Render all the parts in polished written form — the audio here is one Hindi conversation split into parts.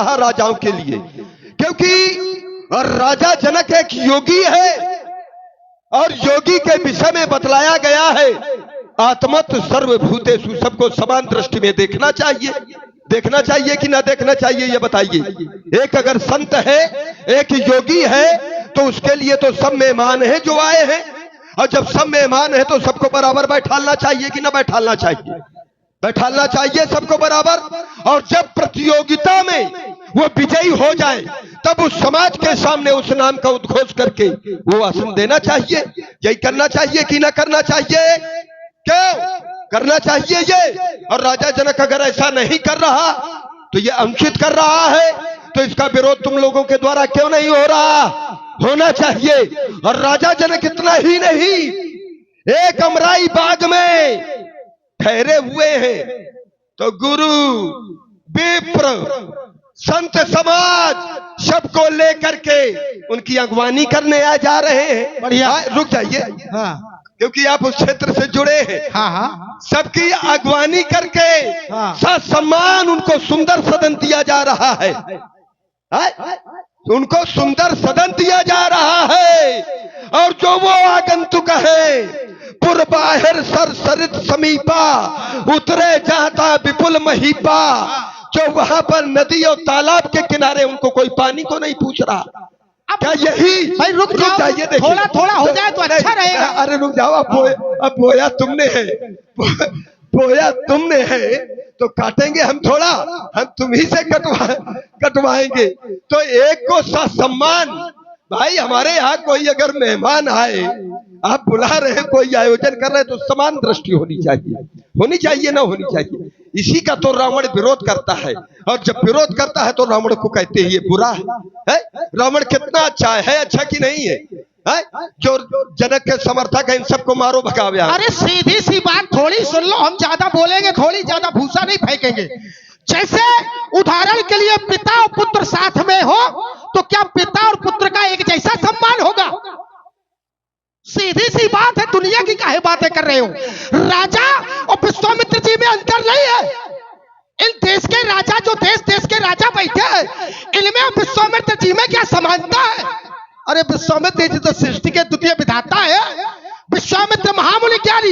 रहा राजाओं के लिए, क्योंकि राजा जनक एक योगी है और योगी के विषय में बतलाया गया है आत्मत सर्वभूतेषु, सबको समान दृष्टि में देखना चाहिए। देखना चाहिए कि ना देखना चाहिए, ये बताइए। एक अगर संत है, एक योगी है, तो उसके लिए तो सब मेहमान हैं जो आए हैं, और जब सब मेहमान हैं तो सबको बराबर बैठालना चाहिए कि ना बैठालना चाहिए? बैठालना चाहिए सबको बराबर। और जब प्रतियोगिता में वो विजयी हो जाए तब उस समाज के सामने उस नाम का उद्घोष करके वो आसन देना चाहिए। यही करना चाहिए कि ना करना चाहिए? क्यों करना चाहिए ये? और राजा जनक अगर ऐसा नहीं कर रहा तो ये अंकित कर रहा है, तो इसका विरोध तुम लोगों के द्वारा क्यों नहीं हो रहा? होना चाहिए। और राजा जनक इतना ही नहीं, एक अमराई बाग में ठहरे हुए हैं, तो गुरु, विप्र, संत समाज सबको लेकर के उनकी अगवानी करने आ जा रहे हैं। बढ़िया, रुक जाइए। हाँ, क्योंकि आप उस क्षेत्र से जुड़े हैं। हाँ, सबकी अगवानी करके सम्मान उनको सुंदर सदन दिया जा रहा है। उनको सुंदर सदन दिया जा रहा है। और जो वो आगंतुक है, पुर बाहिर सर सरित समीपा, उतरे जाता विपुल महीपा, जो वहां पर नदी और तालाब के किनारे उनको कोई पानी को नहीं पूछ रहा। क्या यही? भाई रुक जाइए, थोड़ा थोड़ा हो जाए तो अच्छा रहेगा। अरे रुक जाओ, अब बोया तुमने है, बोया तुमने है तो काटेंगे हम थोड़ा, हम तुम्ही से कटवाएंगे। तो एक को सम्मान, भाई हमारे यहाँ कोई अगर मेहमान आए, आप बुला रहे हैं, कोई आयोजन कर रहे हैं, तो समान दृष्टि होनी चाहिए। होनी चाहिए ना होनी चाहिए? इसी का तो रावण विरोध करता है, और जब विरोध करता है तो रावण को कहते हैं ये बुरा है? रावण कितना अच्छा है अच्छा कि नहीं है? जो जनक के समर्थक है इन सबको मारो भगावे। अरे सीधी सी बात थोड़ी सुन लो, हम ज्यादा बोलेंगे थोड़ी, ज्यादा भूसा नहीं फेंकेंगे। जैसे उदाहरण के लिए पिता और पुत्र साथ में हो तो क्या पिता और पुत्र का एक जैसा सम्मान होगा? सीधी सी बात है, दुनिया की काहे बातें कर रहे हो? राजा और विश्वामित्र जी में अंतर नहीं है। इन देश के राजा, जो देश के राजा बैठे हैं, इनमें विश्वामित्र जी में क्या समानता है? अरे विश्वामित्र जी तो सृष्टि के द्वितीय विधाता है, विश्वामित्र महामुनि ज्ञानी,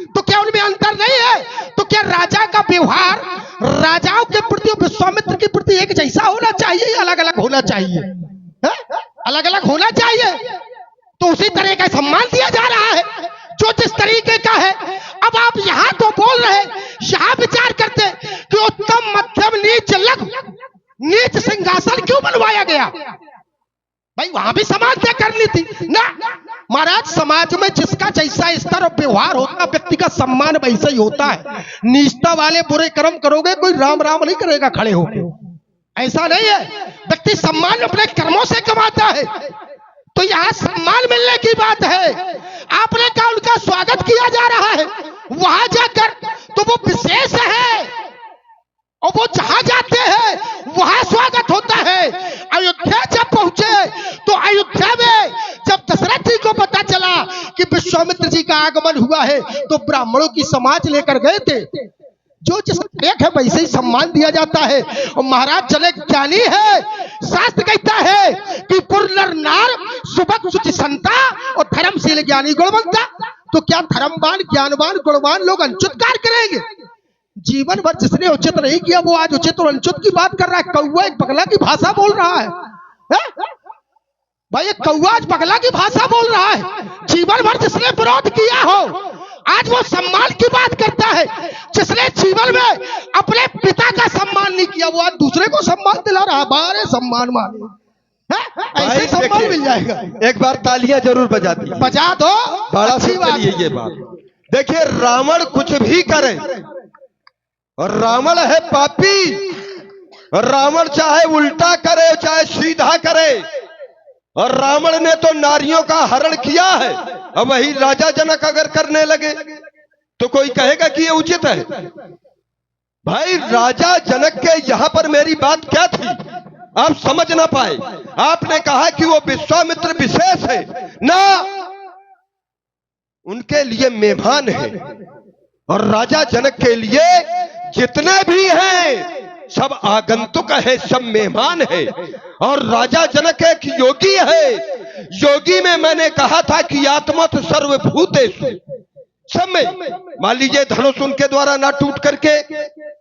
तो क्या उनमें अंतर नहीं है? तो क्या राजा का व्यवहार राजाओं के प्रति और विश्वामित्र के प्रति एक जैसा होना चाहिए या अलग अलग होना चाहिए? अलग अलग होना चाहिए। तो उसी तरह का सम्मान दिया जा रहा है जो जिस तरीके का है। अब आप यहाँ तो बोल रहे, यहाँ विचार करते कि उत्तम मध्यम नीच लघु नीच सिंहासन क्यों बनवाया गया? भाई वहां भी समाज तय कर ली थी ना। महाराज समाज में जिसका जैसा स्तर और व्यवहार होता, व्यक्ति का सम्मान वैसा ही होता है। नीचता वाले बुरे कर्म करोगे, कोई राम राम नहीं करेगा खड़े होकर, ऐसा नहीं है। व्यक्ति सम्मान अपने कर्मों से कमाता है। तो यहाँ सम्मान मिलने की बात है। आपने कहा उनका स्वागत किया जा रहा है, वहां जाकर तो वो विशेष है, और वो जहां जाते हैं वहां स्वागत होता है। अयोध्या जब पहुंचे तो अयोध्या में जब दशरथ जी को पता चला कि विश्वामित्र जी का आगमन हुआ है, तो ब्राह्मणों की समाज लेकर गए थे। जो जिस एक है वैसे ही सम्मान दिया जाता है। और महाराज जनक ज्ञानी है, शास्त्र कहता है कि पुरनर नार सुभग सुचि संता और धर्मशील ज्ञानी गुणवंता। तो क्या धर्मवान ज्ञानवान गुणवान लोग अनुचित कार्य करेंगे? जीवन भर जिसने उचित नहीं किया वो आज उचित और अनुचित की बात कर रहा है। कौवा एक बगला की भाषा बोल रहा है, भाई एक कौवा आज बगला की भाषा बोल रहा है। जीवन भर जिसने विरोध किया हो आज वो सम्मान की बात करता है। जिसने जीवन में अपने पिता का सम्मान नहीं किया वो आज दूसरे को सम्मान दिला रहा। बारे सम्मान माने ऐसे सम्मान मिल जाएगा। एक बार तालियां जरूर बजा दी, बजा दो, बड़ा अच्छी बात है ये बात। देखिए रावण कुछ भी करे, और रावण है पापी, और रावण चाहे उल्टा करे चाहे सीधा करे, और रावण ने तो नारियों का हरण किया है। अब वही राजा जनक अगर करने लगे तो कोई कहेगा कि ये उचित है? भाई राजा जनक के यहां पर मेरी बात क्या थी आप समझ ना पाए। आपने कहा कि वो विश्वामित्र विशेष है ना, उनके लिए मेहमान है, और राजा जनक के लिए जितने भी हैं सब आगंतुक है, सब मेहमान है। और राजा जनक एक योगी है। योगी में मैंने कहा था कि आत्मत सर्वभूतेषु, सब में। मान लीजिए धनुष उनके द्वारा ना टूट करके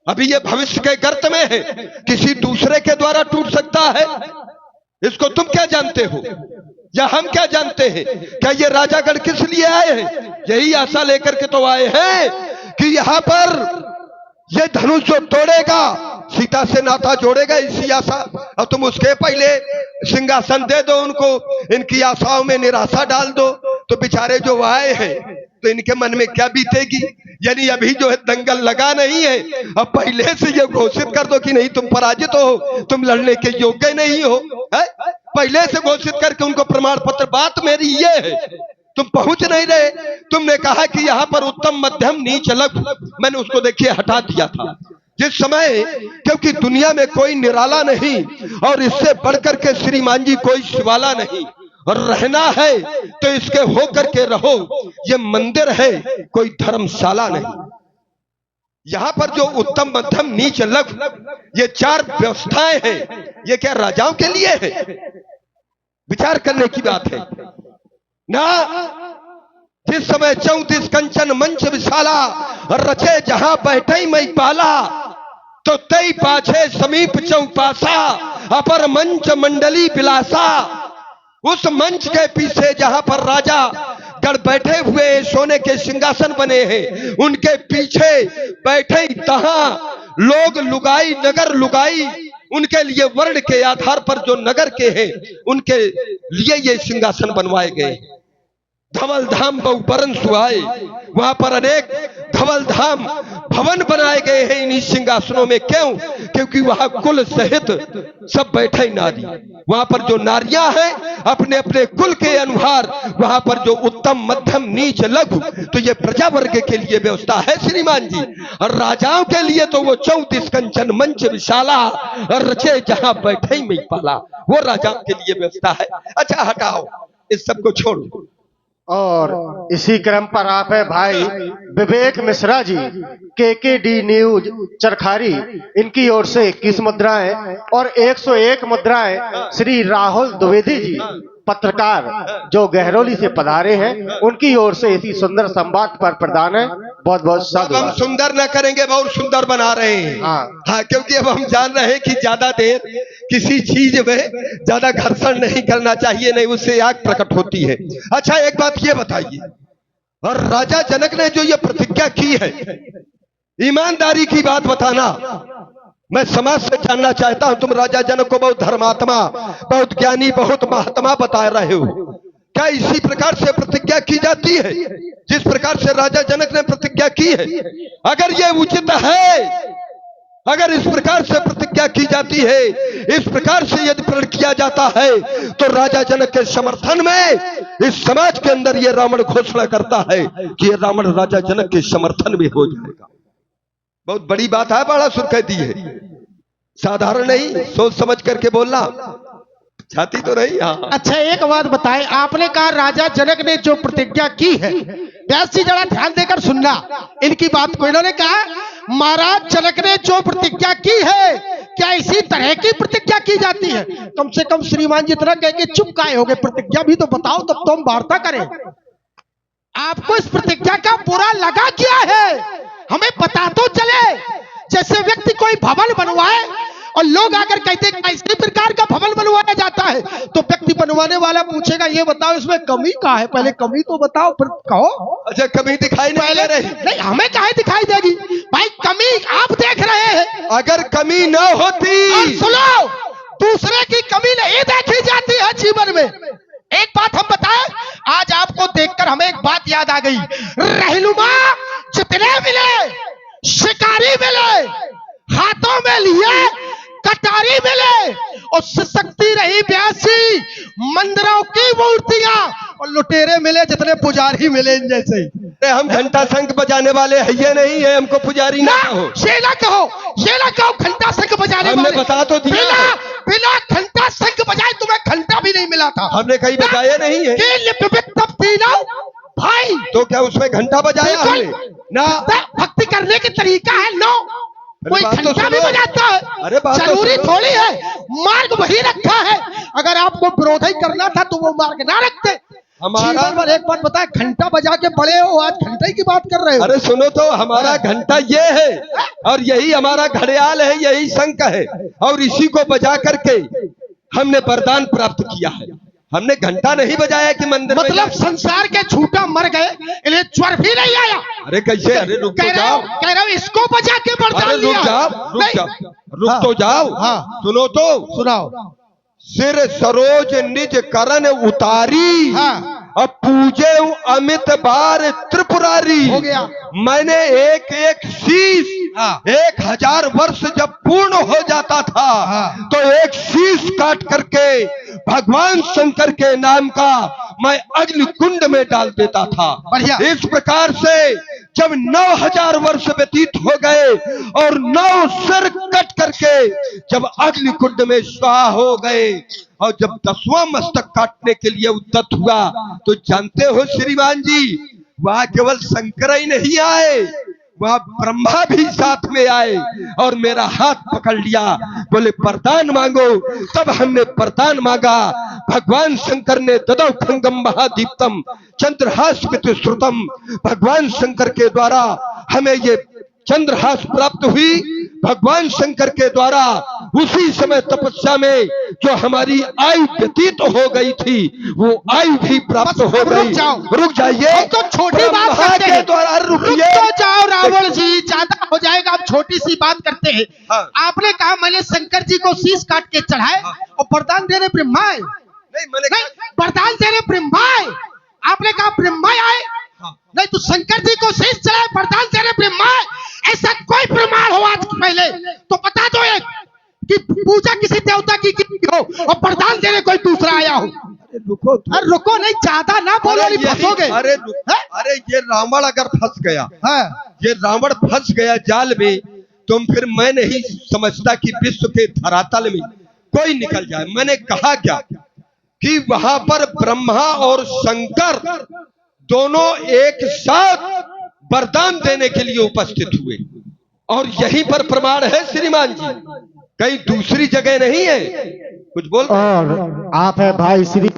अभी ये भविष्य के गर्त में है, किसी दूसरे के द्वारा टूट सकता है। इसको तुम क्या जानते हो या हम क्या जानते हैं? क्या ये राजागण किस लिए आए हैं? यही आशा लेकर के तो आए हैं कि यहाँ पर ये धनुष जो तोड़ेगा सीता से नाता जोड़ेगा, इसी आशा। और तुम उसके पहले सिंहासन दे दो उनको, इनकी आशाओं में निराशा डाल दो, तो बेचारे जो आए हैं तो इनके मन में क्या बीतेगी। यानी अभी जो है दंगल लगा नहीं है, अब पहले से ये घोषित कर दो कि नहीं तुम पराजित हो, तुम लड़ने के योग्य नहीं हो, है? पहले से घोषित करके उनको प्रमाण पत्र। बात मेरी ये है, तुम पहुंच नहीं रहे। तुमने कहा कि यहाँ पर उत्तम मध्यम नीच लघु, मैंने उसको देखिए हटा दिया था जिस समय, क्योंकि दुनिया में कोई निराला नहीं और इससे बढ़कर के श्रीमान जी कोई शिवाला नहीं। और रहना है तो इसके हो करके रहो, ये मंदिर है कोई धर्मशाला नहीं। यहां पर जो उत्तम मध्यम नीच लघु ये चार व्यवस्थाएं हैं, ये क्या राजाओं के लिए है? विचार करने की बात है ना। जिस समय 34 कंचन मंच विशाला, रचे जहां बैठे मई पाला, तो तई पाछे समीप चौपासा, अपर मंच मंडली बिलासा। उस मंच के पीछे जहां पर राजा गढ़ बैठे हुए सोने के सिंहासन बने हैं, उनके पीछे बैठे तहां लोग लुगाई, नगर लुगाई, उनके लिए वर्ण के आधार पर जो नगर के हैं उनके लिए ये सिंहासन बनवाए गए। धवल धाम बहुबरन सुहाए, वहां पर अनेक धवल धाम भवन बनाए गए हैं इन्हीं सिंहासनों में। क्यों? क्योंकि वहां कुल सहित सब बैठे नारी, वहां पर जो नारियां हैं अपने अपने कुल के अनुसार, वहां पर जो उत्तम मध्यम नीच लघु, तो ये प्रजा वर्ग के लिए व्यवस्था है श्रीमान जी। और राजाओं के लिए तो वो 34 कंचन मंच विशाला, रचे जहां बैठे में पाला, वो राजाओं के लिए व्यवस्था है। अच्छा हटाओ, इस सबको छोड़ो। और इसी क्रम पर आप है भाई विवेक मिश्रा जी, केकेडी न्यूज चरखारी, इनकी ओर से 21 मुद्राएं और 101 मुद्राएं श्री राहुल द्विवेदी जी पत्रकार जो गहरौली से पधारे हैं, उनकी ओर से इसी सुंदर संवाद पर प्रदान है। बहुत बहुत अब हम साधुवाद। सुंदर न करेंगे, बहुत सुंदर बना रहे हैं। हाँ, क्योंकि अब हम जान रहे हैं कि ज्यादा देर किसी चीज में ज्यादा घर्षण नहीं करना चाहिए, नहीं उससे आग प्रकट होती है। अच्छा एक बात ये बताइए, और राजा जनक ने जो ये प्रतिज्ञा की है, ईमानदारी की बात बताना, मैं समाज से जानना चाहता हूं। तुम राजा जनक को बहुत धर्मात्मा, बहुत ज्ञानी, बहुत महात्मा बता रहे हो, क्या इसी प्रकार से प्रतिज्ञा की जाती है जिस प्रकार से राजा जनक ने प्रतिज्ञा की है? अगर ये उचित है, अगर इस प्रकार से प्रतिज्ञा की जाती है, इस प्रकार से यदि प्रण किया जाता है, तो राजा जनक के समर्थन में इस समाज के अंदर ये रावण घोषणा करता है कि ये रावण राजा जनक के समर्थन में हो जाएगा। बहुत बड़ी बात है, बड़ा सुर कहती है, साधारण नहीं, सोच समझ करके बोलना, छाती तो नहीं। हाँ। अच्छा एक बात बताएं, आपने कहा राजा जनक ने जो प्रतिज्ञा की है, व्यास जी जरा ध्यान देकर सुनना इनकी बात को। इन्होंने कहा महाराज जनक ने जो प्रतिज्ञा की है, क्या इसी तरह की प्रतिज्ञा की जाती है? कम से कम श्रीमान जी इतना कह के चुप काहे हो गए? प्रतिज्ञा भी तो बताओ, तब तो हम वार्ता करें। आपको इस प्रतिज्ञा का बुरा लगा क्या है? हमें पता तो चले। जैसे व्यक्ति कोई भवन बनवाए और लोग आकर कहते हैं कैसे प्रकार का भवन बनवाया जाता है, तो व्यक्ति बनवाने वाला पूछेगा ये बताओ इसमें कमी कहाँ है, पहले कमी तो बताओ फिर कहो। अच्छा कमी दिखाई नहीं दे रही? नहीं, हमें काहे दिखाई देगी भाई? कमी आप देख रहे हैं। अगर कमी न होती, और सुनो, दूसरे की कमी नहीं देखी जाती है जीवन में। एक बात हम बताएं, आज आपको देखकर हमें एक बात याद आ गई। रहनुमा जितने मिले, शिकारी मिले, हाथों में लिए कटारी मिले, और सशक्ति रही ब्यासी मंदिरों की मूर्तियां, और लुटेरे मिले जितने पुजारी मिले इन जैसे। हम घंटा शंख बजाने वाले है ये नहीं है, हमको पुजारी ना कहो। ये ना कहो, ये ना कहो घंटा शंख बजाने हमने वाले। बता तो दिया, बिना घंटा शंख बजाए तुम्हें घंटा भी नहीं मिला था। हमने कहीं बजाया नहीं है भाई। तो क्या उसमें घंटा बजाया हमने? ना, भक्ति करने के तरीका है। नो, कोई बात तो घंटा भी सुनो। बजाता है। अरे बात तो जरूरी सुनो। थोड़ी है, मार्ग वही रखा है। अगर आपको विरोध ही करना था तो वो मार्ग ना रखते। हमारा- जीवन भर एक बात बताए, घंटा बजा के पड़े हो, आज घंटे की बात कर रहे हो। अरे सुनो तो, हमारा घंटा ये है और यही हमारा घड़ियाल है, यही शंख है, और इसी को बजा करके हमने वरदान प्राप्त किया है। हमने घंटा नहीं बजाया कि मंदिर में मतलब जा- संसार के झूठा मर गए, इन्हें ज्वर भी नहीं आया। अरे कैसे? अरे रुक तो जाओ, कह रहे हो इसको बजा के अरे वरदान रुक लिया। जाओ, रुक नहीं। जाओ, रुक तो जाओ। हाँ। सुनो तो, सुनाओ। सिर सरोज निज करण उतारी, हाँ। अब पूजे अमित बार त्रिपुरारी। हो गया। मैंने एक एक शीश, हाँ। 1000 वर्ष जब पूर्ण हो जाता था, हाँ। तो एक शीश काट करके भगवान शंकर के नाम का मैं अग्नि कुंड में डाल देता था। बढ़िया। इस प्रकार से जब 9000 वर्ष व्यतीत हो गए और 9 सिर कट करके जब अग्नि कुंड में स्वाहा हो गए, और जब 10वां मस्तक काटने के लिए उद्यत हुआ, तो जानते हो श्रीमान जी, वहां केवल शंकर ही नहीं आए, वहां ब्रह्मा भी साथ में आए और मेरा हाथ पकड़ लिया, बोले वरदान मांगो। तब हमने वरदान मांगा। भगवान शंकर ने ददौ खंगम महादीप्तम चंद्रहास श्रुतम, भगवान शंकर के द्वारा हमें ये चंद्रहास प्राप्त हुई। भगवान शंकर के द्वारा उसी समय तपस्या में जो हमारी आयु व्यतीत हो गई थी, वो आयु भी प्राप्त हो गई। रुक जाइए, हम तो छोटी बात ब्रह्मा करते के हैं। द्वारा रुक रुकिए। तो जाओ रावण जी, ज्यादा हो जाएगा, आप छोटी सी बात करते हैं। हाँ। आपने कहा मैंने शंकर जी को शीश काट के चढ़ाए और वरदान देने ब्रह्मा आए। नहीं, मैंने नहीं, वरदान देने ब्रह्मा आए। आपने कहा ब्रह्मा आए। हाँ। नहीं, तो शंकर जी को शीश चढ़ाए, वरदान देने ब्रह्मा आए। ऐसा कोई प्रमाण हो आज पहले तो बता दो एक, कि पूजा किसी देवता की हो और वरदान देने कोई दूसरा आया हो। रुको तो। अरे रुको नहीं, ज्यादा ना बोलो, नहीं फंसोगे। अरे ये रावण अगर फंस गया, हाँ। ये रावण फंस गया जाल में, तुम फिर मैं नहीं समझता कि विश्व के धरातल में कोई निकल जाए। मैंने कहा क्या कि वहां पर ब्रह्मा और शंकर दोनों एक साथ वरदान देने के लिए उपस्थित हुए, और यहीं पर प्रमाण है श्रीमान जी, कहीं दूसरी जगह नहीं है। कुछ बोल रहे हैं? और आप है भाई श्री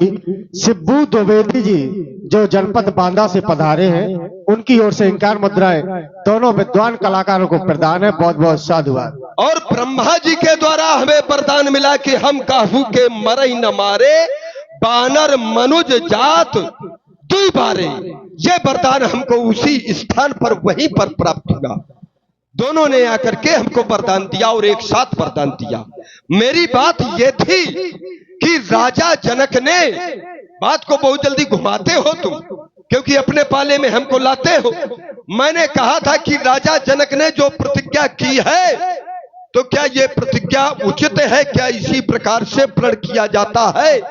शिब्बू द्विवेदी जी, जो जनपद बांदा से पधारे हैं, उनकी ओर से इंकार मुद्राएं दोनों विद्वान कलाकारों को प्रदान है। बहुत बहुत साधुवाद। और ब्रह्मा जी के द्वारा हमें वरदान मिला कि हम काहू के मरई न मारे, बानर मनुज जात दुई बारे। ये वरदान हमको उसी स्थान पर वहीं पर प्राप्त हुआ। दोनों ने आकर के हमको वरदान दिया और एक साथ वरदान दिया। मेरी बात यह थी कि राजा जनक ने, बात को बहुत जल्दी घुमाते हो तुम, क्योंकि अपने पाले में हमको लाते हो। मैंने कहा था कि राजा जनक ने जो प्रतिज्ञा की है, तो क्या ये प्रतिज्ञा उचित है? क्या इसी प्रकार से प्रण किया जाता है?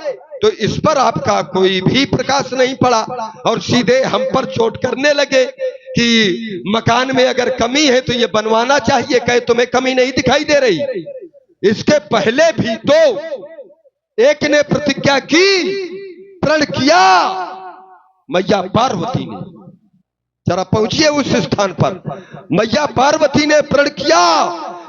तो इस पर आपका कोई भी प्रकाश नहीं पड़ा और सीधे हम पर चोट करने लगे कि मकान में अगर कमी है तो ये बनवाना चाहिए। कहे तुम्हें कमी नहीं दिखाई दे रही? इसके पहले भी तो एक ने प्रतिज्ञा की, प्रण किया, मैया पार्वती ने। जरा पहुंचिए उस स्थान पर। मैया पार्वती ने प्रण किया।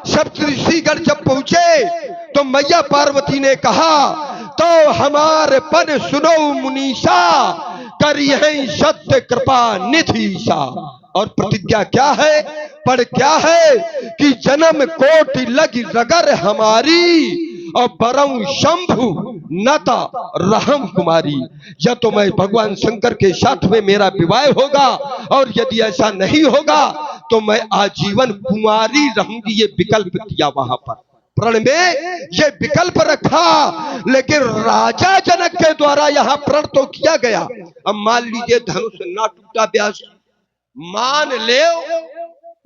सप्तऋषिगण जब पहुंचे तो मैया पार्वती ने कहा, तो हमारे पन सुनो मुनीषा, करिए सत्य कृपा निधीशा। और प्रतिज्ञा क्या है, पर क्या है कि जन्म कोटि लगी रगर हमारी, और बरऊ शंभु नता रहम कुमारी। या तो मैं भगवान शंकर के साथ में मेरा विवाह होगा, और यदि ऐसा नहीं होगा तो मैं आजीवन कुमारी रहूंगी। ये विकल्प दिया वहां पर प्रण में, ये विकल्प रखा। लेकिन राजा जनक के द्वारा यहां प्रण तो किया गया। अब मान लीजिए धनुष ना टूटा, व्यास मान ले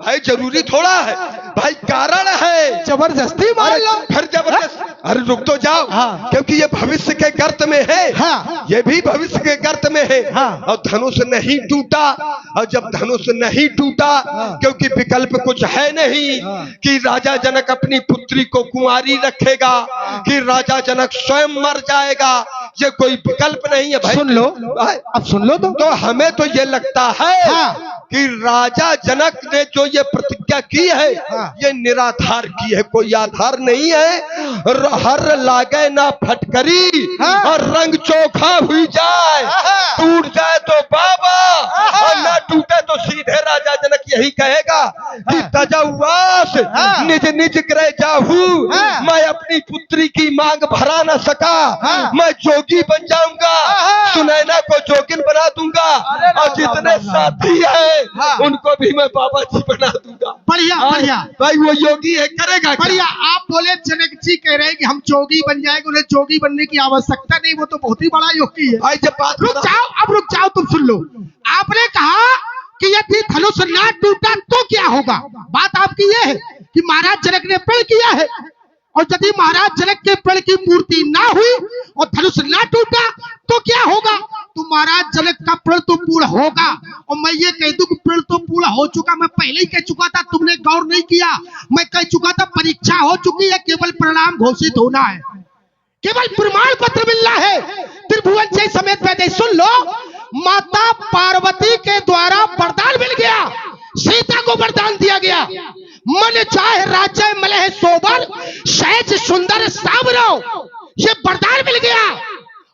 भाई, जरूरी थोड़ा है भाई, कारण है, जबरदस्ती मान लो। फिर जबरदस्त। अरे रुक तो जाओ। हाँ। क्योंकि ये भविष्य के गर्त में है। हाँ। ये भी भविष्य के गर्त में है। हाँ। और धनुष नहीं टूटा, और जब धनुष नहीं टूटा, क्योंकि विकल्प कुछ है नहीं कि राजा जनक अपनी पुत्री को कुंवारी रखेगा, कि राजा जनक स्वयं मर जाएगा, ये कोई विकल्प नहीं है भाई। सुन लो, अब सुन लो। तो हमें तो ये लगता है हाँ। कि राजा जनक ने जो ये प्रतिज्ञा की है हाँ। ये निराधार की है, कोई आधार नहीं है। हर लागे ना फटकरी हाँ। और रंग चोखा हुई जाए, हाँ। टूट जाए तो बाबा हाँ। और ना टूटे तो सीधे राजा जनक यही कहेगा कि तजौवास हाँ। निज निज ग्रह जाहू, हाँ। मैं अपनी पुत्री की मांग भरा न सका, हाँ। मैं जोगी बन जाऊंगा, हाँ। सुनैना को जोगिन बना दूंगा और जितने साथी हैं हाँ। उनको भी मैं बाबा जी बना दूंगा। बढ़िया बढ़िया भाई वो योगी है, करेगा क्या? बढ़िया। आप बोले जनक जी कह रहे हैं कि हम जोगी बन जाएंगे, उन्हें जोगी बनने की आवश्यकता नहीं, वो तो बहुत ही बड़ा योगी है। भाई जब बात रुक जाओ, अब रुक जाओ, तुम सुन लो। आपने कहा कि यदि धनुष ना टूटा तो क्या होगा। बात आपकी ये है कि महाराज जनक ने प्रण किया है, और यदि महाराज जनक के प्रण की पूर्ति ना हुई और धनुष ना टूटा तो क्या होगा। तो महाराज जनक का प्रण तो पूर्ण होगा, और मैं ये कह दूं कि प्रण तो पूर्ण हो चुका। मैं पहले ही कह चुका था, तुमने गौर नहीं किया। मैं कह चुका था परीक्षा हो चुकी है, केवल परिणाम घोषित होना है, केवल प्रमाण पत्र मिलना है। त्रिभुवन से समेत वैदे सुन लो, माता पार्वती के द्वारा वरदान मिल गया, सीता को वरदान दिया गया, मन चाहे राज्य मलह सोबर सहज सुंदर सावरो, ये वरदान मिल गया।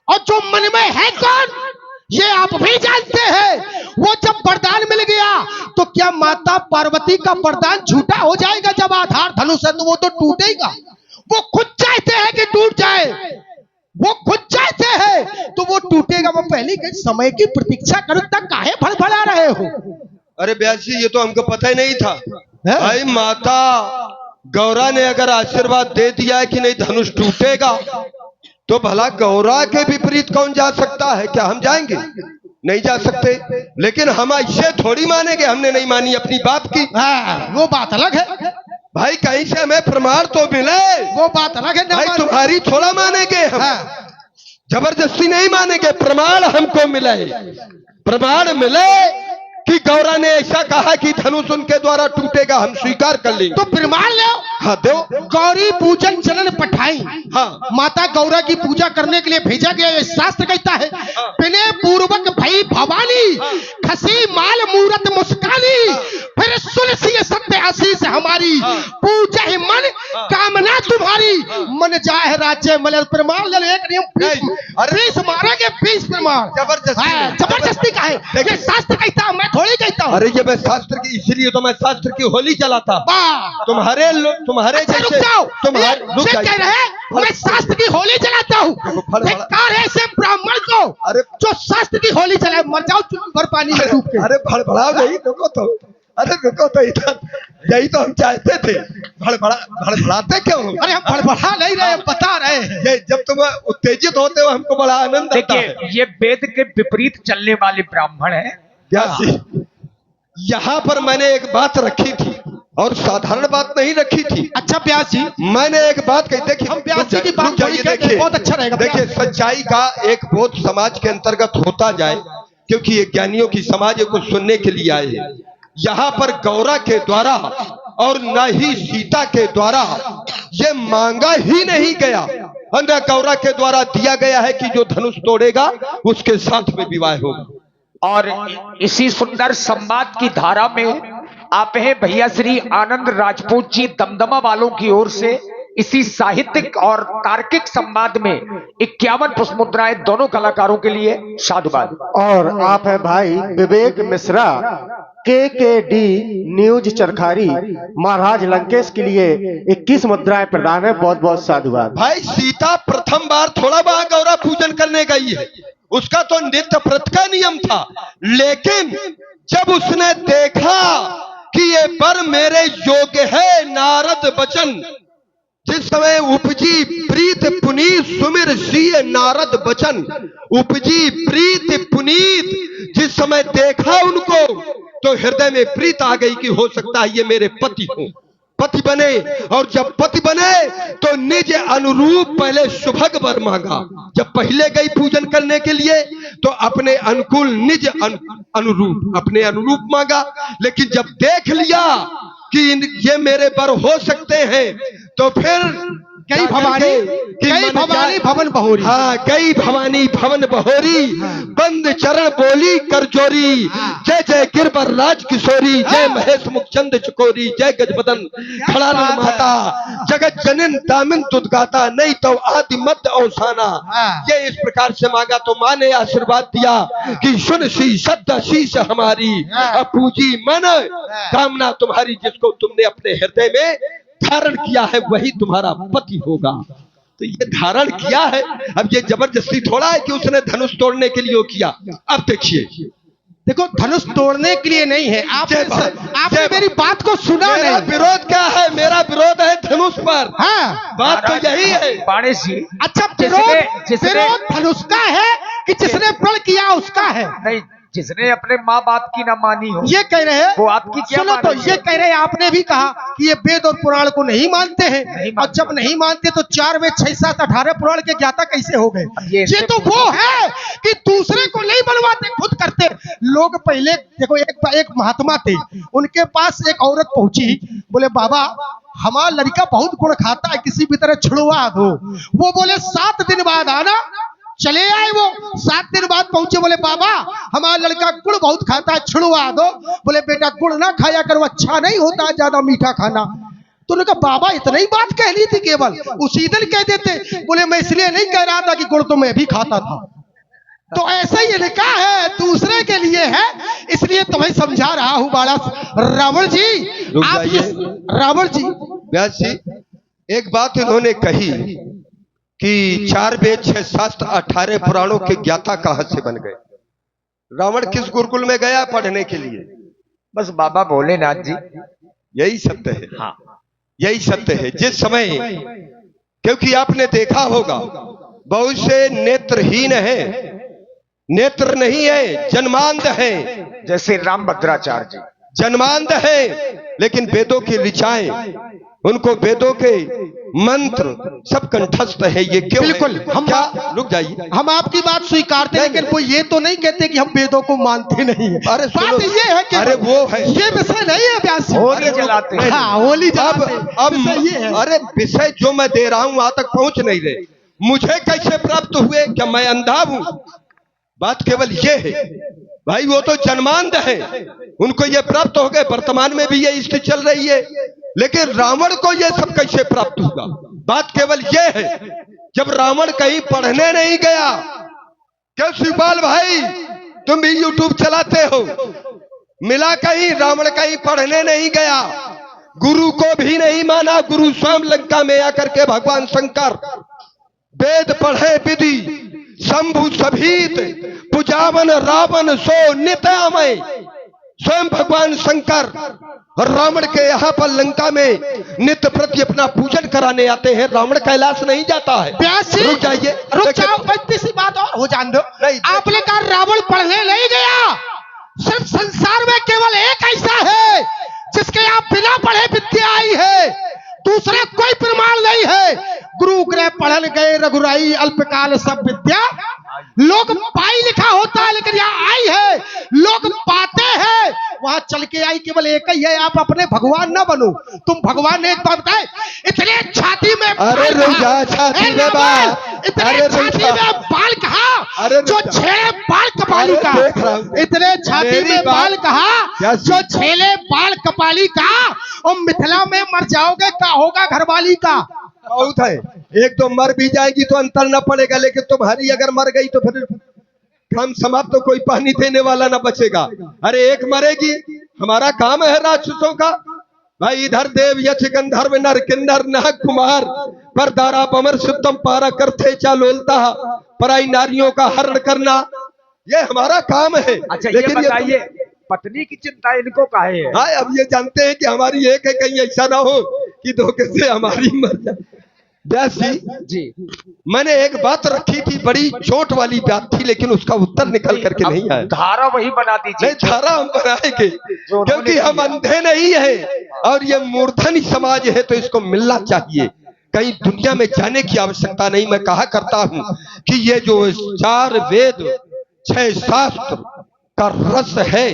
और जो मन में है कौन, ये आप भी जानते हैं। वो जब वरदान मिल गया तो क्या माता पार्वती का वरदान झूठा हो जाएगा। जब आधार धनुष है तो वो तो टूटेगा। वो खुद चाहते हैं कि टूट जाए, वो खुद चाहते हैं तो वो टूटेगा। मैं पहले के समय की प्रतीक्षा करूं तक काहे भड़बड़ा रहे हो। अरे ब्यास जी ये तो हमको पता ही नहीं था। है? भाई माता गौरा ने अगर आशीर्वाद दे दिया है कि नहीं धनुष टूटेगा, तो भला गौरा के विपरीत कौन जा सकता है। क्या हम जाएंगे? नहीं जा सकते। लेकिन हम ऐसे थोड़ी मानेंगे, हमने नहीं मानी अपनी बाप की। वो बात अलग है, भाई कहीं से हमें प्रमाण तो मिले, वो बात अलग है। भाई तुम्हारी थोड़ा मानेंगे हम। हाँ। जबरदस्ती नहीं मानेंगे, प्रमाण हमको मिले, प्रमाण मिले कि गौरा ने ऐसा कहा कि धनुष उनके द्वारा टूटेगा, हम स्वीकार कर लेंगे। तो प्रमाण लो। हाँ दो। गौरी पूजन चलन पठाई, हाँ। माता गौरा की पूजा करने के लिए भेजा गया। ये शास्त्र कहता है, पिने पूर्वक भई भवानी, खसी माल मूरत मुस्कानी, फिर सुन सी सत्य आशीष हमारी, पूजा ही मन कामना तुम्हारी, मन जाए राज्य मलर। प्रमाण ले लो, एक नियम फीस मारेंगे, फीस प्रमाण। जबरदस्ती का है, ये शास्त्र कहता है, मैं थोड़ी कहता हूँ। अरे ये मैं शास्त्र की, इसीलिए तो मैं शास्त्र की होली चलाता। तुम्हारे अच्छा, रुक जाओ। रुक कह रहे मैं शास्त्र की होली जलाता हूँ। धिक्कार है ऐसे ब्राह्मण को अरे जो शास्त्र की होली जलाए। मर जाओ चुप भर पानी में डूब के। अरे भड़बड़ाओ नहीं, रुको तो। अरे रुको तो, इधर यही तो हम चाहते थे। भड़बड़ाते क्यों हो? अरे हम भड़बड़ा नहीं रहे, बता रहे हैं। ये जब तुम उत्तेजित होते हो हमको बड़ा आनंद आता है। देखिए ये वेद के विपरीत चलने वाले ब्राह्मण हैं। यहाँ पर मैंने एक बात रखी थी, और साधारण बात नहीं रखी थी। अच्छा व्यास जी, मैंने एक बात कही। देखिए हम व्यास जी की बात थोड़ी कहेंगे, देखिए, बहुत अच्छा रहेगा। देखिए सच्चाई का एक बोध समाज के अंतर्गत होता जाए, क्योंकि ये ज्ञानियों की समाज को सुनने के लिए आए हैं। यहाँ पर गौरा के द्वारा और न ही सीता के द्वारा ये मांगा ही नहीं गया, न गौरा के द्वारा दिया गया है कि जो धनुष तोड़ेगा उसके साथ में विवाह होगा। और इसी सुंदर संवाद की धारा में आप हैं भैया श्री आनंद राजपूत जी दमदमा वालों की ओर से इसी साहित्यिक और तार्किक संवाद में 51 पुष्प मुद्राएं दोनों कलाकारों के लिए साधुवाद। और आप है भाई विवेक मिश्रा, KKD न्यूज चरखारी, महाराज लंकेश के लिए 21 मुद्राएं प्रदान है। बहुत बहुत साधुवाद। भाई सीता प्रथम बार थोड़ा वहां गौरा पूजन करने गई है, उसका तो नित्य व्रत का नियम था। लेकिन जब उसने देखा कि ये वर मेरे योग्य है, नारद बचन, जिस समय उपजी प्रीत पुनीत सुमिर सिय नारद बचन, उपजी प्रीत पुनीत, जिस समय देखा उनको तो हृदय में प्रीत आ गई कि हो सकता है ये मेरे पति हो, पति बने। और जब पति बने तो निज अनुरूप पहले सुभग वर मांगा। जब पहले गई पूजन करने के लिए तो अपने अनुकूल निज अनुरूप, अपने अनुरूप मांगा। लेकिन जब देख लिया कि ये मेरे वर हो सकते हैं तो फिर कई भवानी भवन बहोरी। हाँ, कई भवानी भवन बहोरी, बंद चरण बोली कर जोरी, जय जय गिरबर राज किशोरी, जय महेश मुखचंद चकोरी, जय गजबदन खड़ा माता, जगत जनन दामिन तुदगाता, नहीं तो आदि मध्य अवसाना। ये इस प्रकार से मांगा तो माँ ने आशीर्वाद दिया कि सुन सी सद्दा शीश हमारी, अब पूजी मन कामना तुम्हारी, जिसको तुमने अपने हृदय में धारण किया है वही तुम्हारा पति होगा। तो ये धारण किया है। अब ये जबरदस्ती थोड़ा है कि उसने धनुष तोड़ने के लिए वो किया। अब देखिए, देखो धनुष तोड़ने के लिए नहीं है। आपने मेरी बात को सुना मेरा नहीं। विरोध क्या है? मेरा विरोध है धनुष पर। हाँ, बात तो यही है। पाणे जी, अच्छा विरोध धनुष का है कि जिसने प्रण किया उसका है? नहीं, जिसने अपने माँ बाप की ना मानी हो ये कह रहे हैं वो आपकी क्या सुनो तो मानेंगे? ये कह रहे हैं, आपने भी कहा कि ये वेद और पुराण को नहीं मानते हैं। नहीं और जब नहीं मानते तो 4 वेद 6 7 18 पुराण के ज्ञाता कैसे हो गए? ये तो वो है कि दूसरे को नहीं बनवाते, खुद करते लोग। पहले देखो, एक महात्मा थे, उनके पास एक औरत पहुंची, बोले बाबा हमारा लड़का बहुत गुण खाता है, किसी भी तरह छुड़वा दो। वो बोले 7 दिन बाद आना। चले आए वो, 7 दिन बाद पहुंचे, बोले बाबा हमारा लड़का गुड़ बहुत खाता है, छुड़वा दो। बोले बेटा गुड़ ना खाया करो, अच्छा नहीं होता ज्यादा मीठा खाना। तो उन्होंने कहा बाबा इतना ही बात कहनी थी, केवल उसी दिन कह देते। बोले मैं इसलिए नहीं कह रहा था कि गुड़ तो मैं भी खाता था। तो ऐसा ही लिखा है, दूसरे के लिए है, इसलिए तुम्हें समझा रहा हूं। बाला रावण जी, आप रावण जी, व्यास जी, एक बात इन्होंने कही कि 4 वेद 6 शास्त्र 18 पुराणों के ज्ञाता कहां से बन गए? रावण किस गुरुकुल में गया पढ़ने के लिए? बस बाबा भोलेनाथ जी। यही सत्य है। हाँ, यही सत्य है। जिस समय, क्योंकि आपने देखा होगा बहुत से नेत्रहीन हैं, नेत्र नहीं है, जन्मांध है। जैसे राम भद्राचार्य जी जन्मांध है, लेकिन वेदों की ऋचाएं, उनको वेदों के मंत्र सब कंठस्थ है। ये क्यों? बिल्कुल, हम क्या, रुक जाइए, हम आपकी बात स्वीकारते हैं, लेकिन वो ये तो नहीं कहते कि हम वेदों को मानते नहीं है। अरे बात ये है कि अरे वो है, ये विषय नहीं है व्यास जी। होली जलाते हैं। हाँ, होली जलाते हैं। अब विषय ये है। अरे विषय जो मैं दे रहा हूं वहां तक पहुंच नहीं रहे। मुझे कैसे प्राप्त हुए? क्या मैं अंधा हूं? बात केवल ये है भाई, वो तो जन्मांध है, उनको ये प्राप्त हो गए। वर्तमान में भी ये स्थिति चल रही है, लेकिन रावण को ये सब कैसे प्राप्त होगा? बात केवल ये है, जब रावण कहीं पढ़ने नहीं गया। क्यों शिवपाल भाई, तुम भी यूट्यूब चलाते हो, मिला कहीं रावण कहीं पढ़ने नहीं गया, गुरु को भी नहीं माना। गुरु स्वयं लंका में आकर के भगवान शंकर वेद पढ़े विधि शंभु सभीत पुजावन रावण सो नित्यामय। स्वयं भगवान शंकर और रावण के यहाँ पर लंका में नित्य प्रति अपना पूजन कराने आते हैं। रावण कैलाश नहीं जाता है। रुक जाइए, रुक जाओ, इतनी सी बात और हो जान दो। आपने कहा रावण पढ़ने नहीं गया। सिर्फ संसार में केवल एक ऐसा है जिसके आप बिना पढ़े विद्या आई है, दूसरा कोई प्रमाण नहीं है। गुरु गृह पढ़न गए रघुराई, अल्पकाल सब विद्या लोग पाई लिखा होता है, लेकिन यहाँ आई है लोग पाते हैं। वहां चल के आई केवल एक ही है, आप अपने भगवान ना बनो। तुम भगवान ने एक बात बताए, इतने छाती में अरे छाती में बाल, इतने छाती में बाल कहा जो छेड़े बाल कपाली का, इतने छाती में बाल कहा जो छेले बाल कपाली का। और मिथिला में मर जाओगे का होगा घरवाली का। बहुत है, एक तो मर भी जाएगी तो अंतर न पड़ेगा, लेकिन तुम्हारी अगर मर गई तो फिर काम समाप्त, तो कोई पानी देने वाला ना बचेगा। अरे एक मरेगी, हमारा काम है राक्षसों का भाई। इधर देव यक्ष गंधर्व नर किन्नर नाग कुमार पर दारा पमर शुद्धम पारा करते चालोलता, पराई नारियों का हरण करना, ये हमारा काम है। अच्छा, लेकिन ये बताइए, पत्नी की चिंता इनको काहे है? हाँ, अब ये जानते हैं कि हमारी एक है, कहीं ऐसा ना हो कि धोखे से हमारी मर जाए। व्यास जी, मैंने एक बात रखी थी, बड़ी चोट वाली बात थी, लेकिन उसका उत्तर निकल करके नहीं आया। धारा वही बना दीजिए। नहीं, धारा हम बनाएंगे, क्योंकि हम अंधे नहीं है और ये मूर्धनी समाज है, तो इसको मिलना चाहिए। कहीं दुनिया में जाने की आवश्यकता नहीं। मैं कहा करता हूं कि ये जो 4 वेद 6 शास्त्र का रस है,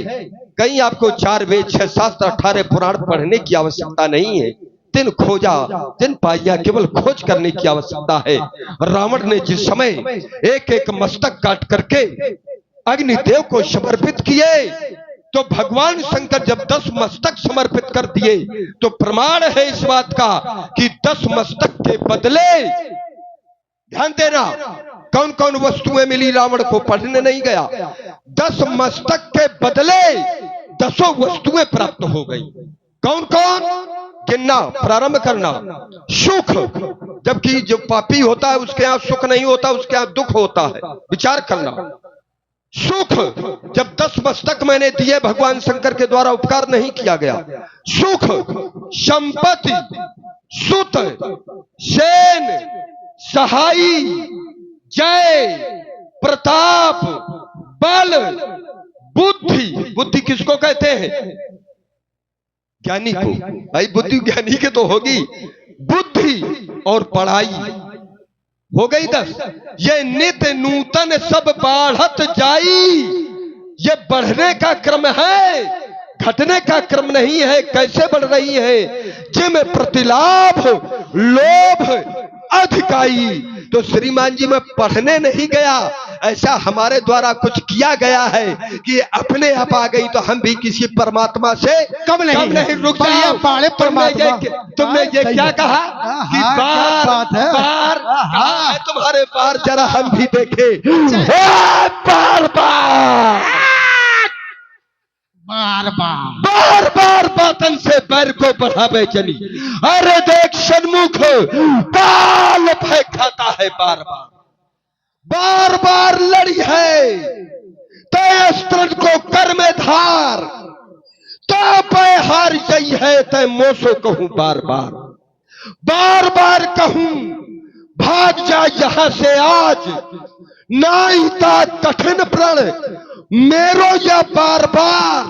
कहीं आपको 4 वेद 6 शास्त्र 18 पुराण पढ़ने की आवश्यकता नहीं है। दिन खोजा, दिन पाया, केवल खोज करने की आवश्यकता है। रावण ने जिस समय एक एक मस्तक काट करके अग्निदेव को समर्पित किए, तो भगवान शंकर जब 10 मस्तक समर्पित कर दिए, तो प्रमाण है इस बात का कि 10 मस्तक के बदले, ध्यान देना, कौन कौन वस्तुएं मिली रावण को, पढ़ने नहीं गया। 10 मस्तक के बदले 10 वस्तुएं प्राप्त हो गई। कौन कौन? गिनना, प्रारंभ करना। सुख, जबकि जो पापी होता है उसके यहां सुख नहीं होता, उसके यहां दुख होता है। विचार करना। सुख, जब 10 मस्तक मैंने दिए, भगवान शंकर के द्वारा उपकार नहीं किया गया। सुख, संपत्ति, सुत, सेन, सहाई, जय, प्रताप, बल, बुद्धि। बुद्धि किसको कहते हैं? ज्ञानी को। भाई बुद्धि ज्ञानी के तो होगी, बुद्धि और पढ़ाई हो गई 10। ये नित नूतन सब बढ़त जाई, ये बढ़ने का क्रम है, घटने का क्रम नहीं है। कैसे बढ़ रही है? जिम प्रतिलाभ लोभ अधिकाई। तो श्रीमान जी, मैं पढ़ने नहीं गया, ऐसा हमारे द्वारा कुछ किया गया है कि अपने आप आ गई, तो हम भी किसी परमात्मा से कम नहीं। रुक जाओ, तुमने ये क्या कहा कि बार बार तुम्हारे बार, जरा हम भी देखे। बार बार बातन से पैर को बढ़ावे चली। अरे देख सन्मुख बाल भय खाता है, बार बार लड़ी है। तय अस्त्र को कर में धार, तो पै हार गई है। तय मोसो कहूं बार बार कहूं, भाग जा यहां से आज, नाईता कठिन प्रण मेरो या बार बार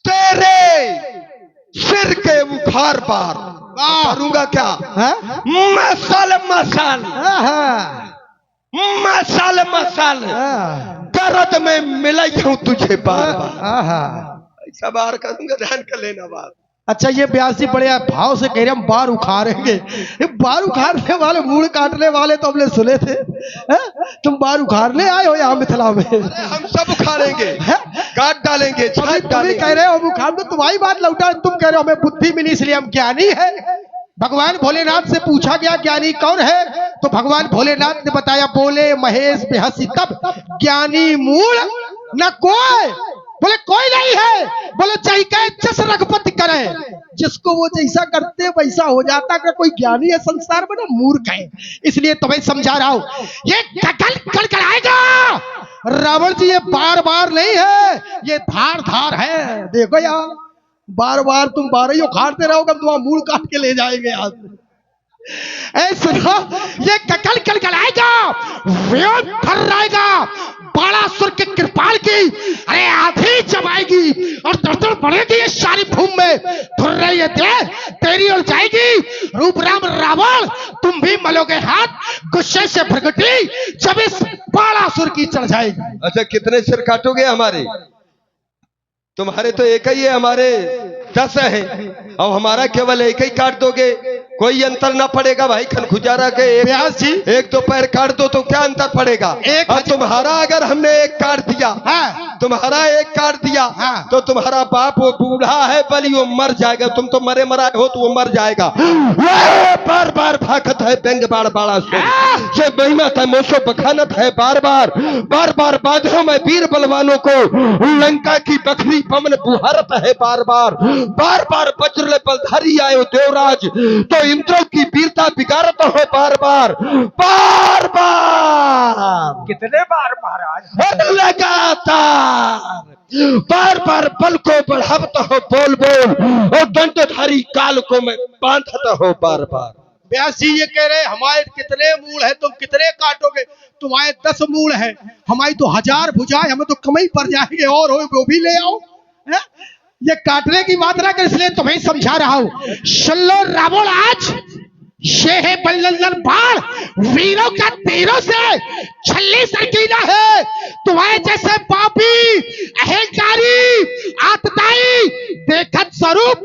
तेरे सिर के उखाड़ बार करूंगा। क्या मसाल दर्द में मिलाई हूं तुझे बार ऐसा बार करूंगा। ध्यान कर लेना बात। अच्छा, ये व्यास जी बड़े भाव से कह रहे हम बार उखाड़ेंगे। ये बार उखाड़ने वाले, मूड़ काटने वाले तो हमने सुने थे। तुम बार उखाड़ने आए हो यहाँ मिथिला में? हम सब उखाड़ेंगे, काट डालेंगे, छाट डालेंगे। कह रहे हो हम उखाड़ दो, तुम्हारी बात लौटा। तुम कह रहे हो हमें बुद्धि मिली इसलिए हम ज्ञानी है। भगवान भोलेनाथ से पूछा गया ज्ञानी कौन है, तो भगवान भोलेनाथ ने बताया, बोले महेश बेहसी तब ज्ञानी मूल न कोई। बोले कोई नहीं है। बोले चाहिए जस रघुपति करे, जिसको वो जैसा करते वैसा हो जाता। का कोई ज्ञानी है संसार में? ना मूर्ख है। इसलिए तुम्हें समझा रहा हूं, ये कल आएगा। रावण जी, ये बार बार नहीं है, ये धार है। देखो यार, बार बार तुम बार ही उखाड़ते रहोगे, तुम्हारा मूल काट के ले जाएंगे आज। ऐसा ये कल आएगा, थर्राएगा। बालासुर के कृपाल की अरे आधी जब आएगी और दर्दन बढ़ेगी ये सारी भूमि में। थुर्रे ये दे तेरी ओर जाएगी। रूप राम रावण तुम भी मलोगे हाथ, गुस्से से भ्रगटी जब इस बालासुर की चढ़ जाएगी। अच्छा, कितने सिर काटोगे हमारे? तुम्हारे तो एक ही है, हमारे 10 हैं, और हमारा केवल एक ही काट दोगे। कोई अंतर ना पड़ेगा भाई। खनखुजारा के व्यास जी, एक दो पैर काट दो तो क्या अंतर पड़ेगा? और तुम्हारा अगर हमने एक काट दिया, तुम्हारा एक काट दिया, तो तुम्हारा बाप वो बूढ़ा है बली, वो मर जाएगा। तुम तो मरे मराए हो, तो वो मर जाएगा। बार बार भागत है बेंग बाड़ बाड़ा से महिमा था मोसो बखानत है। बार बार बाधों में वीर बलवानों को लंका की बकरी पवन बुहारत है। बार बार वज्र बलधारी आयो देवराज, तो इंद्रों की वीरता बिगाड़ता हो। बार बार कितने बार महाराज? लगातार बार बल को बढ़ाता हो, बोल और दंडधारी काल को मैं बांधता हो। बार व्यास जी ये कह रहे हमारे कितने मूल है, तुम कितने काटोगे? तुम्हारे 10 मूल है, हमारी तो 1000 भुजाएं, हमें तो कम ही पड़ जाएंगे। और हो वो भी ले आओ। ये काटने की बात ना कर, इसलिए तुम्हें समझा रहा हूं। सुन लो रावण, आज ये है बल्लर बाण, वीरों का तीरों से छल्ली सरकीला है। तुम्हारे जैसे पापी, अहंकारी, आतताई देखत स्वरूप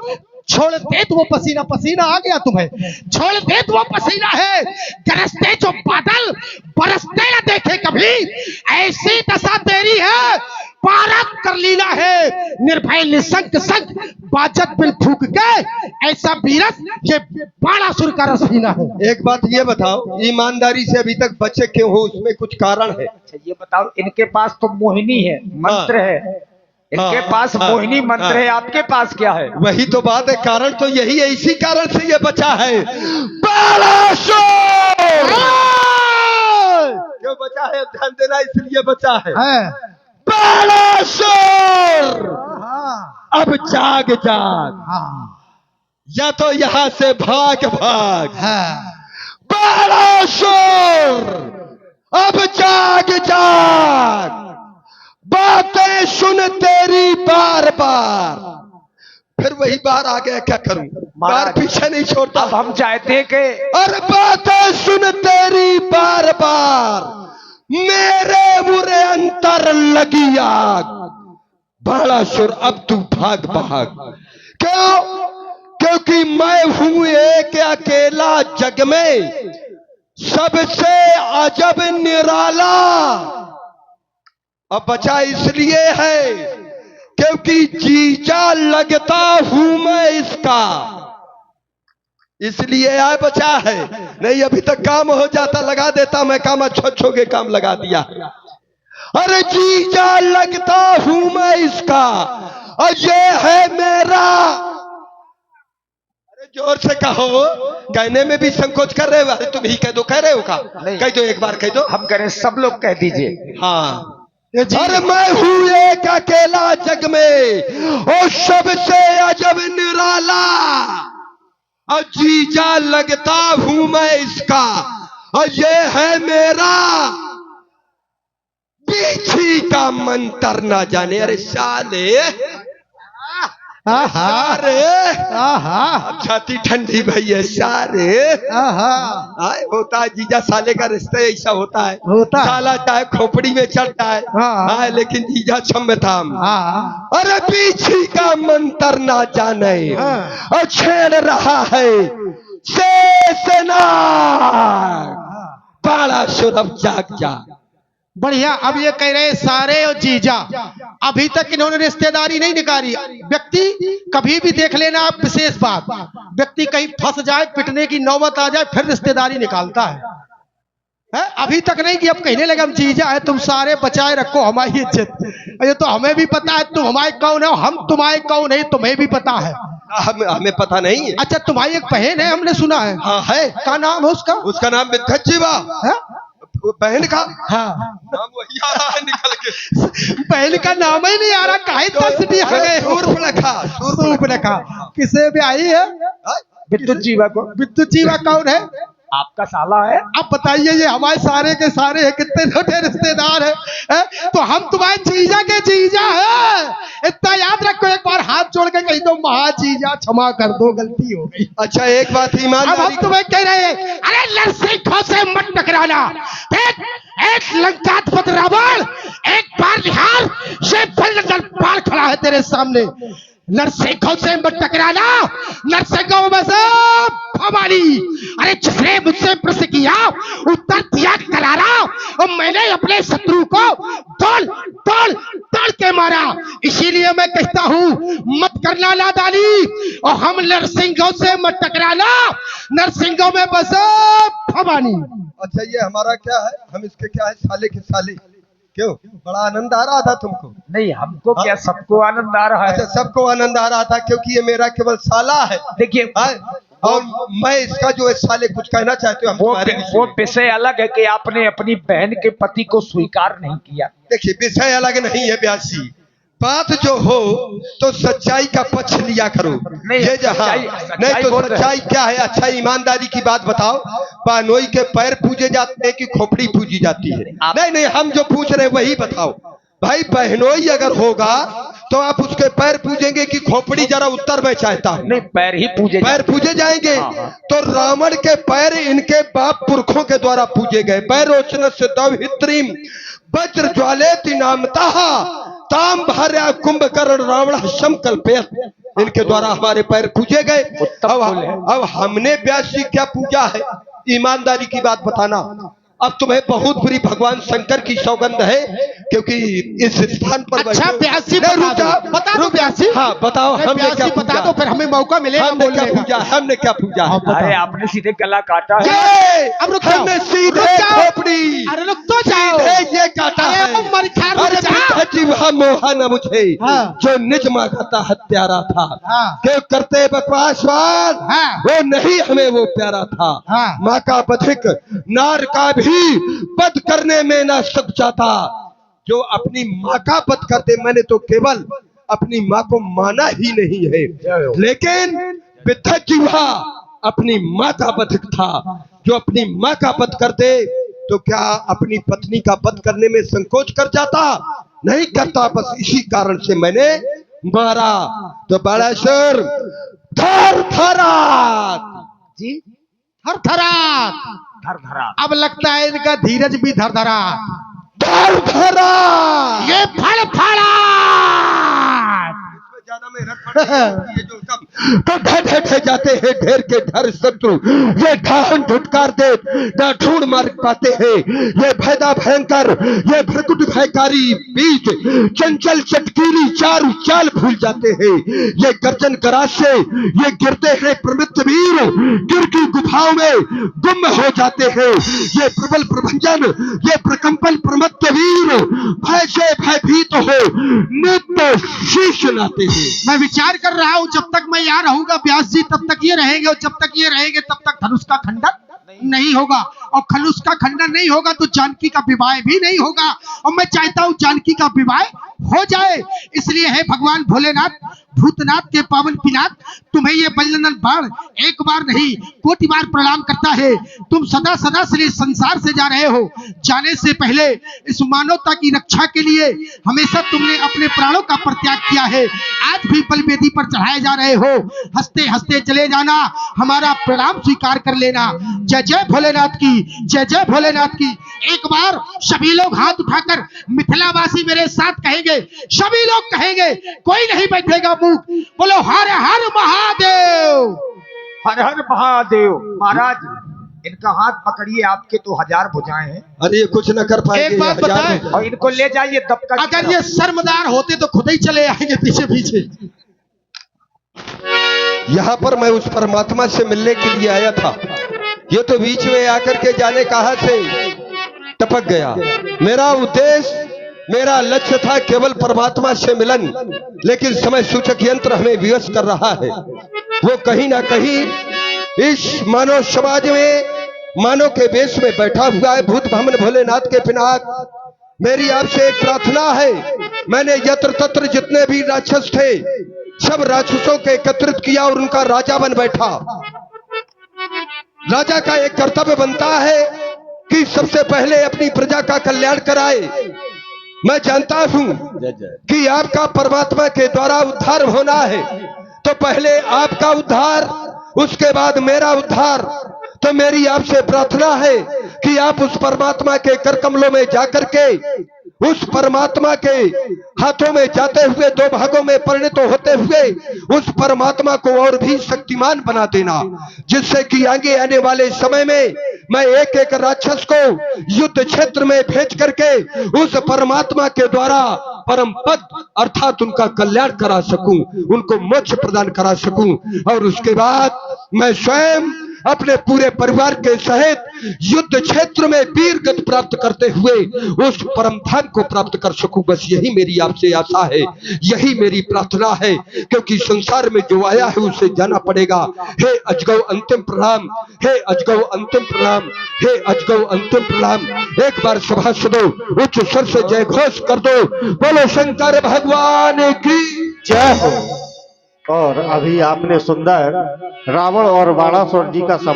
छोड़ दे तो वो पसीना पसीना आ गया तुम्हें, छोड़ दे तो वो पसीना है। गरजते जो बादल बरसते न देखे कभी, ऐसी दशा तेरी है पारक कर लीला है। निर्भय निसंक संग बाजत बिल फूक के, ऐसा वीरस ये बाणासुर का रसीना है। एक बात ये बताओ, ईमानदारी से अभी तक बचे क्यों हो, उसमें कुछ कारण है? अच्छा ये बताओ, इनके पास तो मोहिनी है, मंत्र है, इनके पास मोहिनी मंत्र है, आपके पास क्या है? वही तो बात है, कारण तो यही है, इसी कारण से ये बचा है। बाणासुर क्यों बचा है? ध्यान देना, इसलिए बचा है। बाणासुर अब जाग जाग, या तो यहां से भाग भाग। बाणासुर अब जाग जाग, बातें सुन तेरी बार बार। फिर वही बार आ गया, क्या करूं, बार पीछे नहीं छोड़ता। अब हम चाहते कि और बातें सुन तेरी बार बार, मेरे बुरे अंतर लगी आग। बाणासुर अब तू भाग भाग। क्यों? क्योंकि मैं हूं एक अकेला जग में, सबसे अजब निराला। अब बचा इसलिए है क्योंकि जीजा लगता हूं मैं इसका, इसलिए आए बचा है। नहीं अभी तक काम हो जाता, लगा देता मैं काम, अच्छो के काम लगा दिया। अरे जीजा लगता हूं मैं इसका, और ये है मेरा। अरे जोर से कहो, कहने में भी संकोच कर रहे हो। अरे तुम ही कह दो, कह रहे हो का? कह दो, एक बार कह दो। हम करें, सब लोग कह दीजिए। हाँ, अरे मैं हूं एक अकेला जग में, और सबसे अजब निराला। और जीजा लगता हूं मैं इसका, और ये है मेरा। पीछी का मंत्र ना जाने। अरे साले, सारे अब छाती ठंडी भई है सारे। आए होता है जीजा साले का रिश्ता, ऐसा होता है। साला चाहे खोपड़ी में चढ़ता है, आए लेकिन जीजा छम थाम। अरे पीछी का मंत्र ना जाने, और छेड़ रहा है शेषनाग। बाणासुर अब जाग जा। बढ़िया। अब ये कह रहे सारे और जीजा, अभी तक इन्होंने रिश्तेदारी नहीं निकाली। व्यक्ति कभी भी देख लेना आप, विशेष बात, व्यक्ति कहीं फंस जाए, पिटने की नौबत आ जाए, फिर रिश्तेदारी निकालता है? अभी तक नहीं कि अब कहने लगे हम जीजा है, तुम सारे बचाए रखो हमारी इज्जत। ये तो हमें भी पता है तुम हमारे कौन हो, हम तुम्हारे कौन है तुम्हें भी पता है। हमें पता नहीं है। अच्छा, तुम्हारी एक बहन है, हमने सुना है। हाँ है। क्या नाम है उसका? उसका नाम मिथज्जीवा। बहन का नाम वही आ रहा है निकल के। बहन का नाम ही नहीं आ रहा, काहे तस्वीर आ गए? सूर्पनखा किसे भी आई है? विद्युत जीवा को। विद्युत जीवा कौन है? आपका साला है। अब बताइए, ये हमारे सारे के सारे है, कितने छोटे रिश्तेदार है? तो हम तुम्हारे जीजा के जीजा है, इतना याद रखो। एक बार हाथ जोड़ के कही दो, महा जीजा क्षमा कर दो, गलती हो गई। अच्छा एक बात ईमान, अब हम तुम्हें कह रहे हैं, अरे नरसिंह से मत टकराना। एक लंकाधिपति रावण, एक बार बिहार से बाल खड़ा है तेरे सामने। नरसिंह से मत टकराना, नरसिंह में से हमारी। अरे जिसने मुझसे प्रश्न किया, उत्तर दिया करारा, और मैंने अपने शत्रु को तोड़ तोड़ तोड़ के मारा। इसीलिए मैं कहता हूं, मत करना नादानी, और हम नरसिंह से मत टकराना, नरसिंह में बस भवानी। अच्छा ये हमारा क्या है, हम इसके क्या है, साले के साले। क्यों, बड़ा आनंद आ रहा था तुमको? नहीं, हमको क्या, सबको आनंद आ रहा है। अच्छा सबको आनंद आ रहा था, क्योंकि ये मेरा केवल साला है। देखिए, और मैं इसका जो है साले कुछ कहना चाहते हो, हम वो विषय अलग है कि आपने अपनी बहन के पति को स्वीकार नहीं किया। देखिए विषय अलग नहीं है ब्यासी, बात जो हो तो सच्चाई का पक्ष लिया करो। नहीं, ये जहाँ नहीं तो सच्चाई क्या है? अच्छा ईमानदारी की बात बताओ, पानोई के पैर पूजे जाते हैं कि खोपड़ी पूजी जाती है? नहीं नहीं, हम जो पूछ रहे हैं वही बताओ। भाई बहनोई अगर होगा तो आप उसके पैर पूजेंगे कि खोपड़ी जरा उत्तर में चाहता हूं। नहीं, पैर ही पूजे पैर पूजे जाएंगे। हाँ। तो रावण के पैर इनके बाप पुरखों के द्वारा पूजे गए। पैरोचन से दवित्रीम वज्र ज्वालेति नामतः ताम भार्या कुंभकर्ण रावण शम कल्पयत, इनके द्वारा हमारे पैर पूजे गए। अब हमने व्यास जी क्या पूजा है, ईमानदारी की बात बताना। अब तुम्हें बहुत बुरी भगवान शंकर की सौगंध है, क्योंकि इस स्थान पर अच्छा व्यास जी बता दो व्यास जी। हाँ बताओ, हमने क्या बता पूजा? दो, फिर हमें मौका मिलेगा हमने क्या बोलने का। पूजा? हमने क्या पूजा है? अरे आपने सीधे गला काटा है। ये अब रुक जाओ, हमने सीधे रुक जाओ। खोपड़ी, अरे रुक तो जाओ। सीधे ये काटा अरे है। अब मर खा अरे जीवा मोहन मुझे, हाँ। जो निज माता हत्यारा था, हाँ। के करते बकवासवाद, हाँ। वो नहीं हमें वो प्यारा था। हाँ। माँ का बधिक नार का भी वध करने में ना सक जाता। जो अपनी माँ का वध करते, मैंने तो केवल अपनी माँ को माना ही नहीं है, लेकिन विद्याजीवा अपनी माँ का वध था। जो अपनी माँ का वध करते तो क्या अपनी पत्नी का वध करने में संकोच कर जाता? नहीं करता। बस इसी कारण से मैंने मारा। तो बड़ा सर थर थरा जी थरथरा। धरा अब लगता है इनका धीरज भी धरधरा। थर थरा ये फड़फड़ा। ज्यादा मेहनत पड़ती है जो कम तो ढे जाते हैं ढेर के ढर शत्रु। ये ढाहन ढुटकार दे ना ढूंढ मार पाते हैं। ये भयदा भयंकर, ये भ्रकुट भयकारी बीच चंचल चटकीली चारू चाल भूल जाते हैं। ये गर्जन कराश से ये गिरते हैं प्रमित वीर, गिर की गुफाओं में गुम हो जाते हैं। ये प्रबल प्रभंजन, ये प्रकंपन प्रमत्त वीर भय से भयभीत हो नित्य शीश नाते हैं। मैं विचार कर रहा हूं, जब तक मैं यहाँ रहूंगा व्यास जी तब तक ये रहेंगे, और जब तक ये रहेंगे तब तक धनुष का खंडन नहीं होगा, और खनुष का खंडन नहीं होगा तो जानकी का विवाह भी नहीं होगा। और मैं चाहता हूं जानकी का विवाह हो जाए। इसलिए है भगवान भोलेनाथ भूतनाथ के पावन पिनाथ, तुम्हें ये बलिदान बाण एक बार नहीं कोटि बार प्रणाम करता है। तुम सदा सदा से संसार से जा रहे हो, जाने से पहले इस मानवता की रक्षा के लिए हमेशा तुमने अपने प्राणों का परित्याग किया है। आज भी बलवेदी पर चढ़ाए जा रहे हो, हंसते हंसते चले जाना, हमारा प्रणाम स्वीकार कर लेना। जय जय भोलेनाथ की, जय जय भोलेनाथ की। एक बार सभी लोग हाथ उठाकर मिथिलावासी मेरे साथ कहेंगे, सभी लोग कहेंगे, कोई नहीं बैठेगा मुंह। बोलो हर हर महादेव। हर हर महादेव। महाराज इनका हाथ पकड़िए, आपके तो 1000 भुजाएं हैं। अरे ये कुछ न कर पाएंगे। एक बात ये हजार बताएं, में- और इनको ले जाइए दबका। अगर ये शर्मदार होते तो खुद ही चले आएंगे पीछे पीछे। यहाँ पर मैं उस परमात्मा से मिलने के लिए आया था, ये तो बीच में आकर के जाने कहां से टपक गया। मेरा उद्देश्य, मेरा लक्ष्य था केवल परमात्मा से मिलन, लेकिन समय सूचक यंत्र हमें विवश कर रहा है। वो कहीं ना कहीं इस मानव समाज में मानव के वेश में बैठा हुआ है। भूत भमन भोलेनाथ के पिनाक, मेरी आपसे एक प्रार्थना है। मैंने यत्र तत्र जितने भी राक्षस थे सब राक्षसों को एकत्रित किया और उनका राजा बन बैठा। राजा का एक कर्तव्य बनता है कि सबसे पहले अपनी प्रजा का कल्याण कराए। मैं जानता हूं कि आपका परमात्मा के द्वारा उद्धार होना है, तो पहले आपका उद्धार, उसके बाद मेरा उद्धार। तो मेरी आपसे प्रार्थना है कि आप उस परमात्मा के कर कमलों में जाकर के उस परमात्मा के हाथों में जाते हुए, दो भागों में परिणत होते हुए उस परमात्मा को और भी शक्तिमान बना देना, जिससे कि आगे आने वाले समय में मैं एक एक राक्षस को युद्ध क्षेत्र में भेज करके उस परमात्मा के द्वारा परम पद अर्थात उनका कल्याण करा सकूं, उनको मोक्ष प्रदान करा सकूं। और उसके बाद मैं स्वयं अपने पूरे परिवार के सहित युद्ध क्षेत्र में वीर गति प्राप्त करते हुए उस परम धाम को प्राप्त कर सकूं। बस यही मेरी आपसे आशा है, यही मेरी प्रार्थना है, क्योंकि संसार में जो आया है उसे जाना पड़ेगा। हे अजगौ अंतिम प्रणाम, हे अजगौ अंतिम प्रणाम, हे अजगौ अंतिम प्रणाम। एक बार सभासदों उच्च स्वर से जय घोष कर दो, बोलो शंकर भगवान की जय हो। और अभी आपने सुंदर रावण और बाणासुर जी का